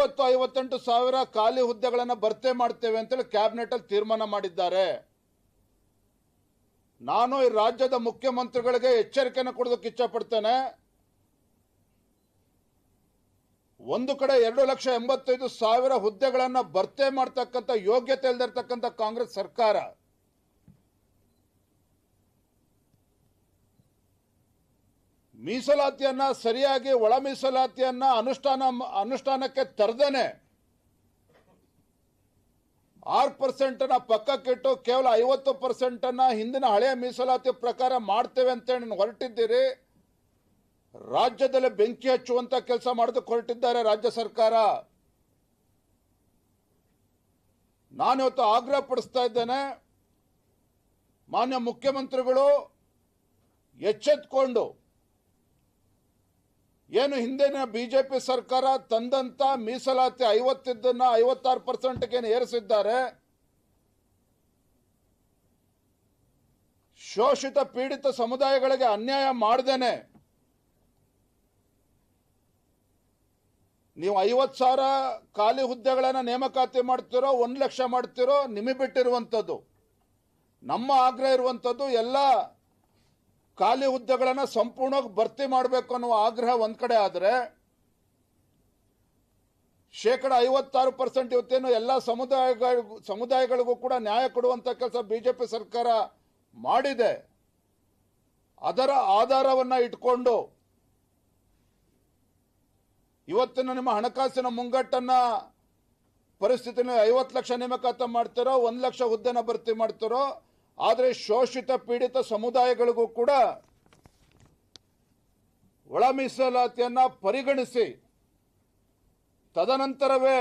58 ಸಾವಿರ ಖಾಲಿ ಹುದ್ದೆಗಳನ್ನು ಭರ್ತಿ ಮಾಡ್ತೇವೆ ಅಂತೇಳಿ ಕ್ಯಾಬಿನೆಟ್ ಅಲ್ಲಿ ತೀರ್ಮಾನ ಮಾಡಿದ್ದಾರೆ. ನಾನು ಈ ರಾಜ್ಯದ ಮುಖ್ಯಮಂತ್ರಿಗಳಿಗೆ ಎಚ್ಚರಿಕೆಯನ್ನು ಕೊಡೋದಕ್ಕೆ ಇಚ್ಛಪಡ್ತೇನೆ. ಒಂದು ಕಡೆ 2,85,000 ಹುದ್ದೆಗಳನ್ನು ಭರ್ತಿ ಮಾಡ್ತಕ್ಕಂಥ ಯೋಗ್ಯತೆ ಇಲ್ಲದಿರತಕ್ಕಂಥ ಕಾಂಗ್ರೆಸ್ ಸರ್ಕಾರ ಮೀಸಲಾತಿಯನ್ನ ಸರಿಯಾಗಿ ಒಳ ಮೀಸಲಾತಿಯನ್ನ ಅನುಷ್ಠಾನಕ್ಕೆ ತರದೇನೆ 6% ಪಕ್ಕಕ್ಕಿಟ್ಟು ಕೇವಲ 50% ಹಿಂದಿನ ಹಳೆಯ ಮೀಸಲಾತಿ ಪ್ರಕಾರ ಮಾಡ್ತೇವೆ ಅಂತೇಳಿ ಹೊರಟಿದ್ದೀರಿ. ರಾಜ್ಯದಲ್ಲಿ ಬೆಂಕಿ ಹಚ್ಚುವಂತ ಕೆಲಸ ಮಾಡೋದಕ್ಕೆ ಹೊರಟಿದ್ದಾರೆ ರಾಜ್ಯ ಸರ್ಕಾರ. ನಾನಿವತ್ತು ಆಗ್ರಹ ಪಡಿಸ್ತಾ ಇದ್ದೇನೆ, ಮಾನ್ಯ ಮುಖ್ಯಮಂತ್ರಿಗಳು ಎಚ್ಚೆತ್ತುಕೊಂಡು ಏನು ಹಿಂದಿನ ಬಿಜೆಪಿ ಸರ್ಕಾರ ತಂದಂತ ಮೀಸಲಾತಿ 50 ಇದ್ದನ್ನ 56% ಏರಿಸಿದ್ದಾರೆ. ಶೋಷಿತ ಪೀಡಿತ ಸಮುದಾಯಗಳಿಗೆ ಅನ್ಯಾಯ ಮಾಡದೇನೆ ನೀವು 50,000 ಖಾಲಿ ಹುದ್ದೆಗಳನ್ನು ನೇಮಕಾತಿ ಮಾಡ್ತಿರೋ, 1 ಲಕ್ಷ ಮಾಡ್ತಿರೋ ನಿಮಗೆ ಬಿಟ್ಟಿರುವಂಥದ್ದು. ನಮ್ಮ ಆಗ್ರಹ ಇರುವಂಥದ್ದು ಎಲ್ಲ ಖಾಲಿ ಹುದ್ದೆಗಳನ್ನು ಸಂಪೂರ್ಣವಾಗಿ ಭರ್ತಿ ಮಾಡಬೇಕು ಅನ್ನುವ ಆಗ್ರಹ ಒಂದ್ ಕಡೆ ಆದರೆ, 56% ಇವತ್ತೇನು ಎಲ್ಲ ಸಮುದಾಯಗಳಿಗೂ ಕೂಡ ನ್ಯಾಯ ಕೊಡುವಂತ ಕೆಲಸ ಬಿಜೆಪಿ ಸರ್ಕಾರ ಮಾಡಿದೆ. ಅದರ ಆಧಾರವನ್ನ ಇಟ್ಕೊಂಡು ಇವತ್ತಿನ ನಿಮ್ಮ ಹಣಕಾಸಿನ ಮುಂಗಟ್ಟನ್ನ ಪರಿಸ್ಥಿತಿನ 50 ಲಕ್ಷ ನೇಮಕಾತಿ ಮಾಡ್ತಿರೋ, 1 ಲಕ್ಷ ಹುದ್ದೆನ ಭರ್ತಿ ಮಾಡ್ತಿರೋ, ಆದರೆ ಶೋಷಿತ ಪೀಡಿತ ಸಮುದಾಯಗಳಿಗೂ ಕೂಡ ಒಳ ಮೀಸಲಾತಿಯನ್ನ ಪರಿಗಣಿಸಿ ತದನಂತರವೇ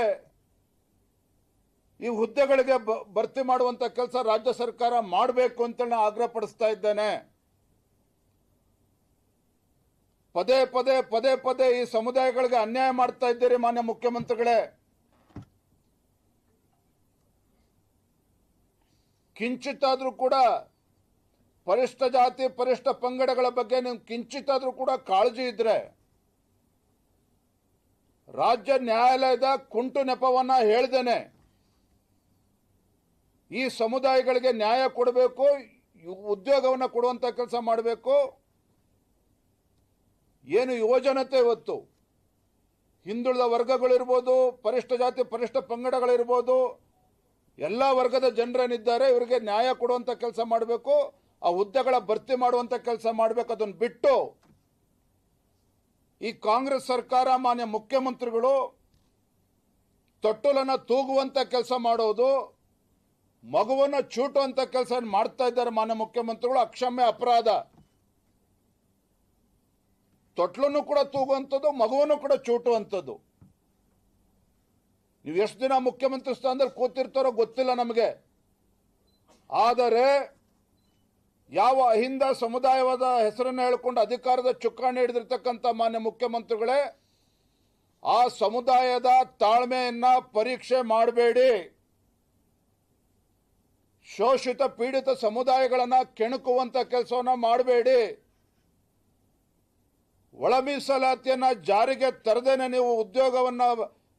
ಈ ಹುದ್ದೆಗಳಿಗೆ ಭರ್ತಿ ಮಾಡುವಂತ ಕೆಲಸ ರಾಜ್ಯ ಸರ್ಕಾರ ಮಾಡಬೇಕು ಅಂತ ನಾನು ಆಗ್ರಹ ಪಡಿಸ್ತಾ ಇದ್ದೇನೆ. ಪದೇ ಪದೇ ಈ ಸಮುದಾಯಗಳಿಗೆ ಅನ್ಯಾಯ ಮಾಡ್ತಾ ಇದ್ದೀರಿ ಮಾನ್ಯ ಮುಖ್ಯಮಂತ್ರಿಗಳೇ. ಕಿಂಚಿತ್ತಾದ್ರೂ ಕೂಡ ಪರಿಷ್ಠ ಜಾತಿ ಪರಿಷ್ಠ ಪಂಗಡಗಳ ಬಗ್ಗೆ ನೀವು ಕಿಂಚಿತ್ತಾದ್ರೂ ಕೂಡ ಕಾಳಜಿ ಇದ್ರೆ ರಾಜ್ಯ ನ್ಯಾಯಾಲಯದ ಕುಂಟು ನೆಪವನ್ನ ಹೇಳ್ದೇನೆ ಈ ಸಮುದಾಯಗಳಿಗೆ ನ್ಯಾಯ ಕೊಡಬೇಕು, ಉದ್ಯೋಗವನ್ನು ಕೊಡುವಂತ ಕೆಲಸ ಮಾಡಬೇಕು. ಏನು ಯುವಜನತೆ ಇವತ್ತು ಹಿಂದುಳಿದ ವರ್ಗಗಳಿರ್ಬೋದು, ಪರಿಷ್ಠ ಜಾತಿ ಪರಿಷ್ಠ ಪಂಗಡಗಳಿರ್ಬೋದು, ಎಲ್ಲ ವರ್ಗದ ಜನರೇನಿದ್ದಾರೆ ಇವರಿಗೆ ನ್ಯಾಯ ಕೊಡುವಂತ ಕೆಲಸ ಮಾಡಬೇಕು, ಆ ಹುದ್ದೆಗಳ ಭರ್ತಿ ಮಾಡುವಂತ ಕೆಲಸ ಮಾಡಬೇಕು. ಅದನ್ನು ಬಿಟ್ಟು ಈ ಕಾಂಗ್ರೆಸ್ ಸರ್ಕಾರ ಮಾನ್ಯ ಮುಖ್ಯಮಂತ್ರಿಗಳು ತೊಟ್ಟಲನ್ನ ತೂಗುವಂತ ಕೆಲಸ ಮಾಡೋದು, ಮಗುವನ್ನ ಚೂಟುವಂತ ಕೆಲಸ ಮಾಡ್ತಾ ಇದ್ದಾರೆ ಮಾನ್ಯ ಮುಖ್ಯಮಂತ್ರಿಗಳು. ಅಕ್ಷಮ್ಯ ಅಪರಾಧ. ತೊಟ್ಲನ್ನು ಕೂಡ ತೂಗುವಂಥದ್ದು, ಮಗುವನ್ನು ಕೂಡ ಚೂಟುವಂಥದ್ದು. ನೀವು ಎಷ್ಟು ದಿನ ಮುಖ್ಯಮಂತ್ರಿ ಸ್ಥಾನದಲ್ಲಿ ಕೂತಿರ್ತಾರೋ ಗೊತ್ತಿಲ್ಲ ನಮಗೆ. ಆದರೆ ಯಾವ ಅಹಿಂದ ಸಮುದಾಯವಾದ ಹೆಸರನ್ನು ಹೇಳಿಕೊಂಡು ಅಧಿಕಾರದ ಚುಕ್ಕಾಣಿ ಹಿಡಿದಿರ್ತಕ್ಕಂಥ ಮಾನ್ಯ ಮುಖ್ಯಮಂತ್ರಿಗಳೇ, ಆ ಸಮುದಾಯದ ತಾಳ್ಮೆಯನ್ನ ಪರೀಕ್ಷೆ ಮಾಡಬೇಡಿ. ಶೋಷಿತ ಪೀಡಿತ ಸಮುದಾಯಗಳನ್ನ ಕೆಣಕುವಂತ ಕೆಲಸವನ್ನ ಮಾಡಬೇಡಿ. ಒಳ ಮೀಸಲಾತಿಯನ್ನ ಜಾರಿಗೆ ತರದೇನೆ ನೀವು ಉದ್ಯೋಗವನ್ನ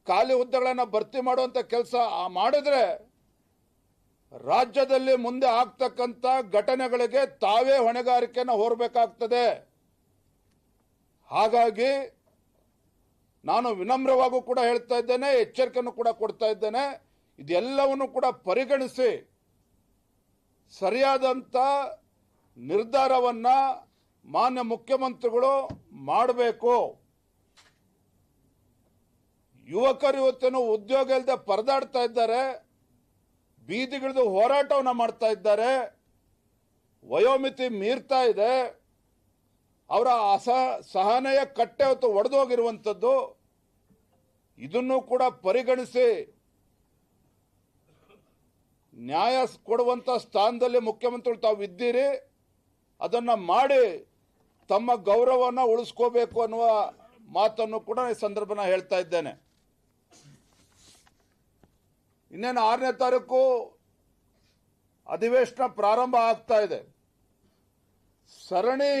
ಖಾಲಿ ಹುದ್ದೆಗಳನ್ನು ಭರ್ತಿ ಮಾಡುವಂತ ಕೆಲಸ ಮಾಡಿದ್ರೆ ರಾಜ್ಯದಲ್ಲಿ ಮುಂದೆ ಆಗ್ತಕ್ಕಂಥ ಘಟನೆಗಳಿಗೆ ತಾವೇ ಹೊಣೆಗಾರಿಕೆಯನ್ನು ಹೊರಬೇಕಾಗ್ತದೆ. ಹಾಗಾಗಿ ನಾನು ವಿನಮ್ರವಾಗೂ ಕೂಡ ಹೇಳ್ತಾ ಇದ್ದೇನೆ, ಎಚ್ಚರಿಕೆಯನ್ನು ಕೂಡ ಕೊಡ್ತಾ ಇದ್ದೇನೆ. ಇದೆಲ್ಲವನ್ನು ಕೂಡ ಪರಿಗಣಿಸಿ ಸರಿಯಾದಂಥ ನಿರ್ಧಾರವನ್ನ ಮಾನ್ಯ ಮುಖ್ಯಮಂತ್ರಿಗಳು ಮಾಡಬೇಕು. ಯುವಕರು ಇವತ್ತೇನು ಉದ್ಯೋಗ ಇಲ್ಲದೆ ಪರದಾಡ್ತಾ ಇದ್ದಾರೆ, ಬೀದಿಗಿಳಿದು ಹೋರಾಟವನ್ನು ಮಾಡ್ತಾ ಇದ್ದಾರೆ, ವಯೋಮಿತಿ ಮೀರ್ತಾ ಇದೆ, ಅವರ ಸಹನೆಯ ಕಟ್ಟೆ ಹೊತ್ತು ಒಡೆದು ಹೋಗಿರುವಂಥದ್ದು. ಇದನ್ನು ಕೂಡ ಪರಿಗಣಿಸಿ ನ್ಯಾಯ ಕೊಡುವಂತ ಸ್ಥಾನದಲ್ಲಿ ಮುಖ್ಯಮಂತ್ರಿಗಳು ತಾವು ಇದ್ದೀರಿ. ಅದನ್ನ ಮಾಡಿ ತಮ್ಮ ಗೌರವವನ್ನು ಉಳಿಸ್ಕೋಬೇಕು ಅನ್ನುವ ಮಾತನ್ನು ಕೂಡ ಈ ಸಂದರ್ಭನ ಹೇಳ್ತಾ ಇದ್ದೇನೆ. ಇನ್ನೇನು 6ನೇ ತಾರೀಕು ಅಧಿವೇಶನ ಪ್ರಾರಂಭ ಆಗ್ತಾ ಇದೆ. ಸರಣಿ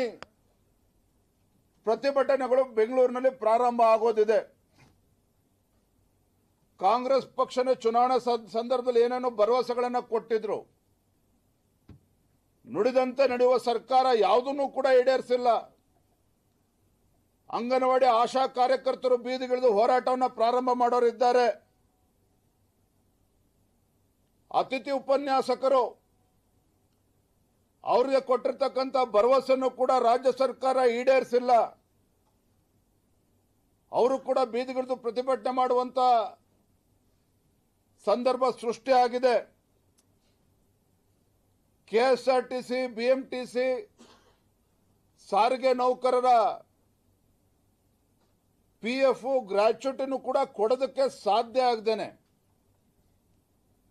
ಪ್ರತಿಭಟನೆಗಳು ಬೆಂಗಳೂರಿನಲ್ಲಿ ಪ್ರಾರಂಭ ಆಗೋದಿದೆ. ಕಾಂಗ್ರೆಸ್ ಪಕ್ಷನ ಚುನಾವಣಾ ಸಂದರ್ಭದಲ್ಲಿ ಏನೇನೋ ಭರವಸೆಗಳನ್ನು ಕೊಟ್ಟಿದ್ರು. ನುಡಿದಂತೆ ನಡೆಯುವ ಸರ್ಕಾರ ಯಾವುದನ್ನು ಕೂಡ ಈಡೇರಿಸಿಲ್ಲ. ಅಂಗನವಾಡಿ ಆಶಾ ಕಾರ್ಯಕರ್ತರು ಬೀದಿಗಿಳಿದು ಹೋರಾಟವನ್ನು ಪ್ರಾರಂಭ ಮಾಡೋರಿದ್ದಾರೆ. ಅತಿಥಿ ಉಪನ್ಯಾಸಕರು ಅವರಿಗೆ ಕೊಟ್ಟಿರ್ತಕ್ಕಂಥ ಭರವಸೆಯನ್ನು ಕೂಡ ರಾಜ್ಯ ಸರ್ಕಾರ ಈಡೇರಿಸಿಲ್ಲ. ಅವರು ಕೂಡ ಬೀದಿಗಿಳಿದು ಪ್ರತಿಭಟನೆ ಮಾಡುವಂತ ಸಂದರ್ಭ ಸೃಷ್ಟಿಯಾಗಿದೆ. ಕೆಎಸ್ಆರ್ಟಿಸಿ, ಬಿಎಂಟಿಸಿ, ಸಾರಿಗೆ ನೌಕರರ ಪಿಎಫ್ ಗ್ರಾಚ್ಯುಟಿನೂ ಕೂಡ ಕೊಡೋದಕ್ಕೆ ಸಾಧ್ಯ ಆಗದೇನೆ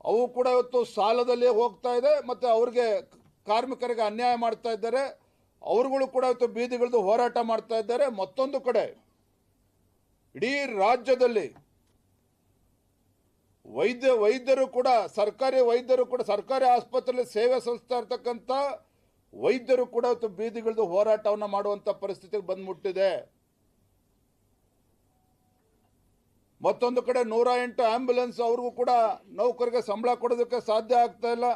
ಅವು ಕೂಡ ಇವತ್ತು ಸಾಲದಲ್ಲಿ ಹೋಗ್ತಾ ಇದೆ. ಮತ್ತೆ ಅವ್ರಿಗೆ ಕಾರ್ಮಿಕರಿಗೆ ಅನ್ಯಾಯ ಮಾಡ್ತಾ ಇದ್ದಾರೆ. ಅವರುಗಳು ಕೂಡ ಇವತ್ತು ಬೀದಿಗಿಳಿದು ಹೋರಾಟ ಮಾಡ್ತಾ ಇದ್ದಾರೆ. ಮತ್ತೊಂದು ಕಡೆ ಇಡೀ ರಾಜ್ಯದಲ್ಲಿ ವೈದ್ಯರು ಕೂಡ ಸರ್ಕಾರಿ ಆಸ್ಪತ್ರೆಯಲ್ಲಿ ಸೇವೆ ಸಲ್ಲಿಸ್ತಾ ಇರ್ತಕ್ಕಂಥ ವೈದ್ಯರು ಕೂಡ ಇವತ್ತು ಬೀದಿಗಿಳಿದು ಹೋರಾಟವನ್ನು ಮಾಡುವಂತ ಪರಿಸ್ಥಿತಿಗೆ ಬಂದ್ಬಿಟ್ಟಿದೆ. ಮತ್ತೊಂದು ಕಡೆ 108 ಆಂಬ್ಯುಲೆನ್ಸ್ ಅವ್ರಿಗೂ ಕೂಡ ನೌಕರಿಗೆ ಸಂಬಳ ಕೊಡೋದಕ್ಕೆ ಸಾಧ್ಯ ಆಗ್ತಾ ಇಲ್ಲ.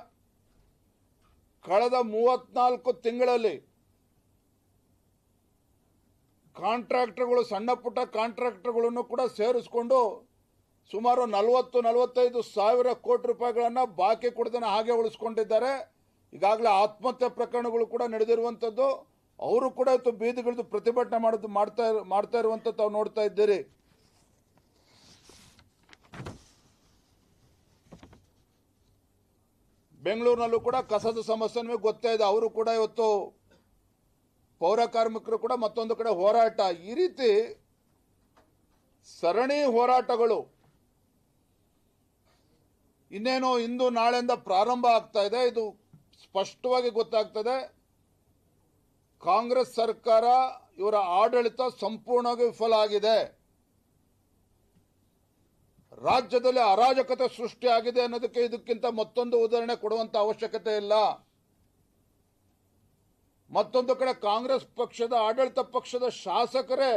ಕಳೆದ 34 ತಿಂಗಳಲ್ಲಿ ಕಾಂಟ್ರಾಕ್ಟರ್ಗಳು, ಸಣ್ಣ ಪುಟ್ಟ ಕಾಂಟ್ರಾಕ್ಟರ್ಗಳನ್ನು ಕೂಡ ಸೇರಿಸಿಕೊಂಡು ಸುಮಾರು 40-45 ಸಾವಿರ ಕೋಟಿ ರೂಪಾಯಿಗಳನ್ನು ಬಾಕಿ ಕೊಡದನ್ನ ಹಾಗೆ ಉಳಿಸ್ಕೊಂಡಿದ್ದಾರೆ. ಈಗಾಗಲೇ ಆತ್ಮಹತ್ಯೆ ಪ್ರಕರಣಗಳು ಕೂಡ ನಡೆದಿರುವಂಥದ್ದು. ಅವರು ಕೂಡ ಇವತ್ತು ಬೀದಿಗಿಳಿದು ಪ್ರತಿಭಟನೆ ಮಾಡ್ತಾ ಇರುವಂಥದ್ದು ತಾವು ನೋಡ್ತಾ ಇದ್ದೀರಿ. ಬೆಂಗಳೂರಿನಲ್ಲೂ ಕೂಡ ಕಸದ ಸಮಸ್ಯೆ ನಿಮಗೆ ಗೊತ್ತೇ ಇದೆ. ಅವರು ಕೂಡ ಇವತ್ತು ಪೌರ ಕಾರ್ಮಿಕರು ಕೂಡ ಮತ್ತೊಂದು ಕಡೆ ಹೋರಾಟ. ಈ ರೀತಿ ಸರಣಿ ಹೋರಾಟಗಳು ಇನ್ನೇನೋ ಇಂದು ನಾಳೆಯಿಂದ ಪ್ರಾರಂಭ ಆಗ್ತಾ ಇದೆ. ಇದು ಸ್ಪಷ್ಟವಾಗಿ ಗೊತ್ತಾಗ್ತದೆ ಕಾಂಗ್ರೆಸ್ ಸರ್ಕಾರ, ಇವರ ಆಡಳಿತ ಸಂಪೂರ್ಣವಾಗಿ ವಿಫಲ ಆಗಿದೆ. ರಾಜ್ಯದಲ್ಲಿ ಅರಾಜಕತೆ ಸೃಷ್ಟಿಯಾಗಿದೆ ಅನ್ನೋದಕ್ಕೆ ಇದಕ್ಕಿಂತ ಮತ್ತೊಂದು ಉದಾಹರಣೆ ಕೊಡುವಂತ ಅವಶ್ಯಕತೆ ಇಲ್ಲ. ಮತ್ತೊಂದು ಕಡೆ ಕಾಂಗ್ರೆಸ್ ಪಕ್ಷದ ಆಡಳಿತ ಪಕ್ಷದ ಶಾಸಕರೇ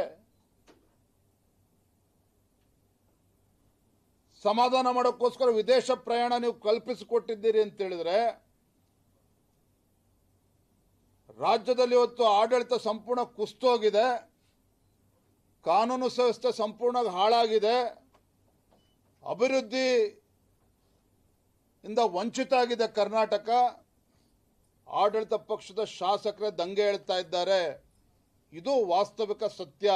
ಸಮಾಧಾನ ಮಾಡೋಕ್ಕೋಸ್ಕರ ವಿದೇಶ ಪ್ರಯಾಣ ನೀವು ಕಲ್ಪಿಸಿಕೊಟ್ಟಿದ್ದೀರಿ ಅಂತ ಹೇಳಿದ್ರೆ, ರಾಜ್ಯದಲ್ಲಿ ಇವತ್ತು ಆಡಳಿತ ಸಂಪೂರ್ಣ ಕುಸ್ತೋಗಿದೆ, ಕಾನೂನು ವ್ಯವಸ್ಥೆ ಸಂಪೂರ್ಣವಾಗಿ ಹಾಳಾಗಿದೆ, ಅಭಿವೃದ್ಧಿ ಇಂದ ವಂಚಿತ ಆಗಿದೆ ಕರ್ನಾಟಕ. ಆಡಳಿತ ಪಕ್ಷದ ಶಾಸಕರೇ ದಂಗೆ ಹೇಳ್ತಾ ಇದ್ದಾರೆ. ಇದು ವಾಸ್ತವಿಕ ಸತ್ಯ.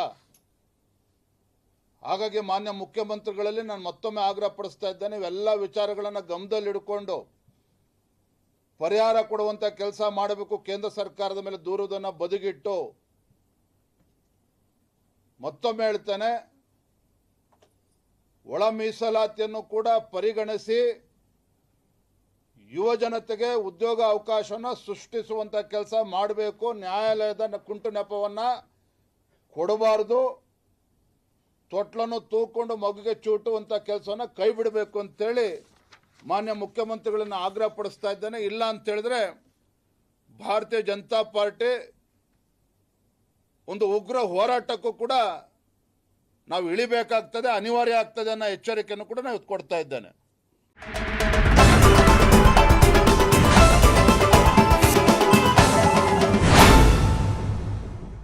ಹಾಗಾಗಿ ಮಾನ್ಯ ಮುಖ್ಯಮಂತ್ರಿಗಳಲ್ಲಿ ನಾನು ಮತ್ತೊಮ್ಮೆ ಆಗ್ರಹ ಪಡಿಸ್ತಾ ಇದ್ದೇನೆ, ಇವೆಲ್ಲ ವಿಚಾರಗಳನ್ನು ಗಮನದಲ್ಲಿಟ್ಟುಕೊಂಡು ಪರಿಹಾರ ಕೊಡುವಂತ ಕೆಲಸ ಮಾಡಬೇಕು. ಕೇಂದ್ರ ಸರ್ಕಾರದ ಮೇಲೆ ದೂರುವುದನ್ನು ಬದಿಗಿಟ್ಟು ಮತ್ತೊಮ್ಮೆ ಹೇಳ್ತೇನೆ, ಒಳ ಮೀಸಲಾತಿಯನ್ನು ಕೂಡ ಪರಿಗಣಿಸಿ ಯುವ ಜನತೆಗೆ ಉದ್ಯೋಗ ಅವಕಾಶವನ್ನು ಸೃಷ್ಟಿಸುವಂತ ಕೆಲಸ ಮಾಡಬೇಕು. ನ್ಯಾಯಾಲಯದ ಕುಂಟು ನೆಪವನ್ನು ಕೊಡಬಾರದು. ತೊಟ್ಲನ್ನು ತೂಕೊಂಡು ಮಗುಗೆ ಚೂಟುವಂತ ಕೆಲಸವನ್ನು ಕೈ ಬಿಡಬೇಕು ಅಂತೇಳಿ ಮಾನ್ಯ ಮುಖ್ಯಮಂತ್ರಿಗಳನ್ನ ಆಗ್ರಹ ಪಡಿಸ್ತಾ ಇದ್ದೇನೆ. ಇಲ್ಲ ಅಂತ ಹೇಳಿದ್ರೆ ಭಾರತೀಯ ಜನತಾ ಪಾರ್ಟಿ ಒಂದು ಉಗ್ರ ಹೋರಾಟಕ್ಕೂ ಕೂಡ ನಾವು ಇಳಿಬೇಕಾಗ್ತದೆ, ಅನಿವಾರ್ಯ ಆಗ್ತದೆ ಅನ್ನೋ ಎಚ್ಚರಿಕೆಯನ್ನು ಕೂಡ ನಾನು ಕೊಡ್ತಾ ಇದ್ದೇನೆ.